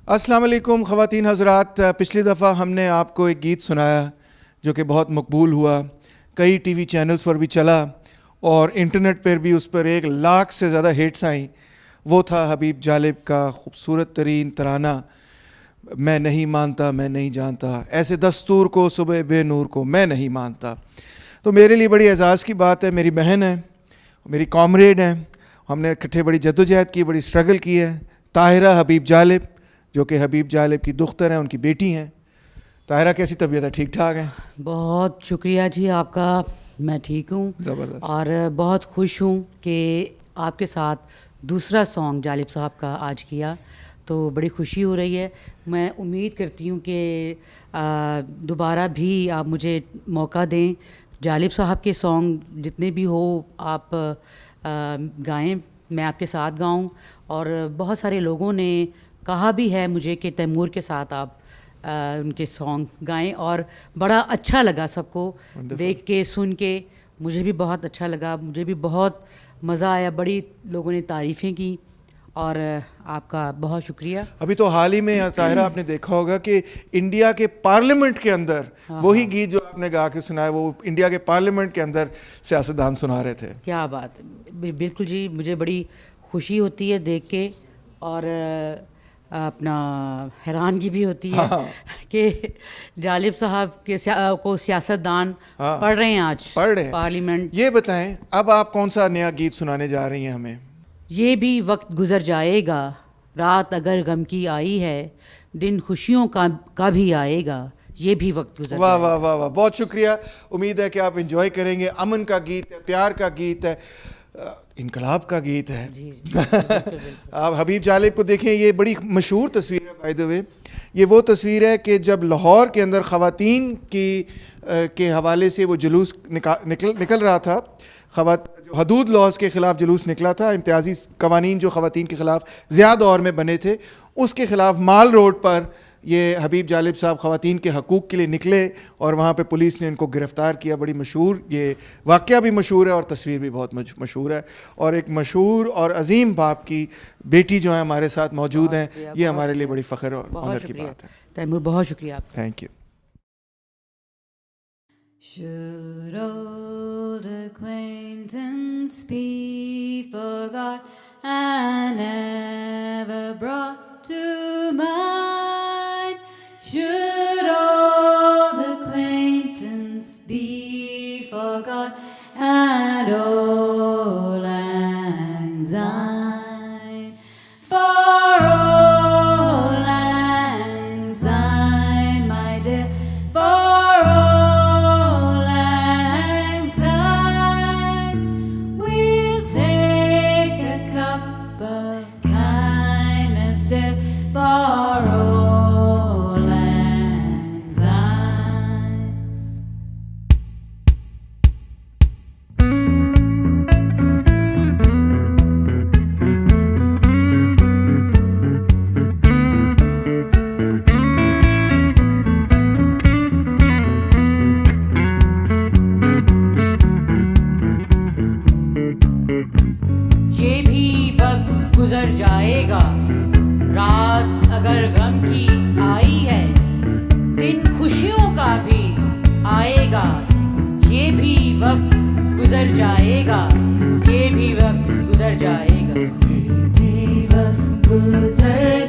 अस्सलाम वालेकुम ख़वातीन हज़रात। पिछली दफ़ा हमने आपको एक गीत सुनाया जो कि बहुत मकबूल हुआ, कई टीवी चैनल्स पर भी चला और इंटरनेट पर भी उस पर 1 लाख से ज़्यादा हिट्स आई। वो था हबीब जालिब का खूबसूरत तरीन तराना, मैं नहीं मानता मैं नहीं जानता, ऐसे दस्तूर को सुबह बेनूर को मैं नहीं मानता। तो मेरे लिए बड़ी एज़ाज़ की बात है, मेरी बहन है, मेरी कॉमरेड है, हमने इकट्ठे बड़ी जद्दोजहद की, बड़ी स्ट्रगल की है। ताहिरा हबीब जालिब जो कि हबीब जालिब की दुख्तर हैं, उनकी बेटी हैं। ताहिरा कैसी तबीयत है? ठीक ठाक है? बहुत शुक्रिया जी आपका, मैं ठीक हूँ ज़बरदस्त। और बहुत खुश हूँ कि आपके साथ दूसरा सॉन्ग जालिब साहब का आज किया, तो बड़ी खुशी हो रही है। मैं उम्मीद करती हूँ कि दोबारा भी आप मुझे मौका दें, जालिब साहब के सॉन्ग जितने भी हो आप गाएं, मैं आपके साथ गाऊं। और बहुत सारे लोगों ने कहा भी है मुझे कि तैमूर के साथ आप उनके सॉन्ग गाएं, और बड़ा अच्छा लगा सबको देख के सुन के। मुझे भी बहुत अच्छा लगा, मुझे भी बहुत मज़ा आया, बड़ी लोगों ने तारीफ़ें की और आपका बहुत शुक्रिया। अभी तो हाल ही में ताहिरा आपने देखा होगा कि इंडिया के पार्लियामेंट के अंदर वही गीत जो आपने गा के सुनाया, वो इंडिया के पार्लियामेंट के अंदर सियासतदान सुना रहे थे। क्या बात है, बिल्कुल जी, मुझे बड़ी खुशी होती है देख के और अपना हैरानगी भी होती है कि जालिब साहब के को सियासतदान पढ़ रहे हैं आज, पढ़ रहे हैं पार्लियामेंट। ये बताएं अब आप कौन सा नया गीत सुनाने जा रही हैं हमें? ये भी वक्त गुजर जाएगा, रात अगर गम की आई है, दिन खुशियों का भी आएगा, ये भी वक्त गुजर वाह जाएगा। वाह वाह वाह, बहुत शुक्रिया। उम्मीद है कि आप इंजॉय करेंगे। अमन का गीत है, प्यार का गीत है, इनकलाब का गीत है। जी, बिल्कुल। आप हबीब जालिब को देखें, ये बड़ी मशहूर तस्वीर है बाय द वे। ये वो तस्वीर है कि जब लाहौर के अंदर ख़वातीन के हवाले से वो जुलूस निकल रहा था, जो हदूद लॉज के ख़िलाफ़ जुलूस निकला था, इम्तियाज़ी कवानीन जो ख़वातीन के ख़िलाफ़ ज़्यादा दौर में बने थे, उसके ख़िलाफ़ माल रोड पर ये हबीब जालिब साहब ख़वातीन के हकूक़ के लिए निकले और वहाँ पे पुलिस ने इनको गिरफ़्तार किया। बड़ी मशहूर ये वाक़या भी मशहूर है और तस्वीर भी बहुत मशहूर है। और एक मशहूर और अजीम बाप की बेटी जो है हमारे साथ मौजूद हैं, ये हमारे लिए बड़ी फ़ख्र और ऑनर की बात है। तैमूर, बहुत शुक्रिया आपका। Thank you. Should old acquaintance be forgot and never brought to mind? Should old acquaintance be forgot and old lang syne? For old lang syne, my dear, for old lang syne, we'll take a cup of kindness still for old lang syne. ये भी वक्त गुजर जाएगा, रात अगर गम की आई है, दिन खुशियों का भी आएगा, ये भी वक्त गुजर जाएगा, ये भी वक्त गुजर जाएगा। ये भी वक्त गुजर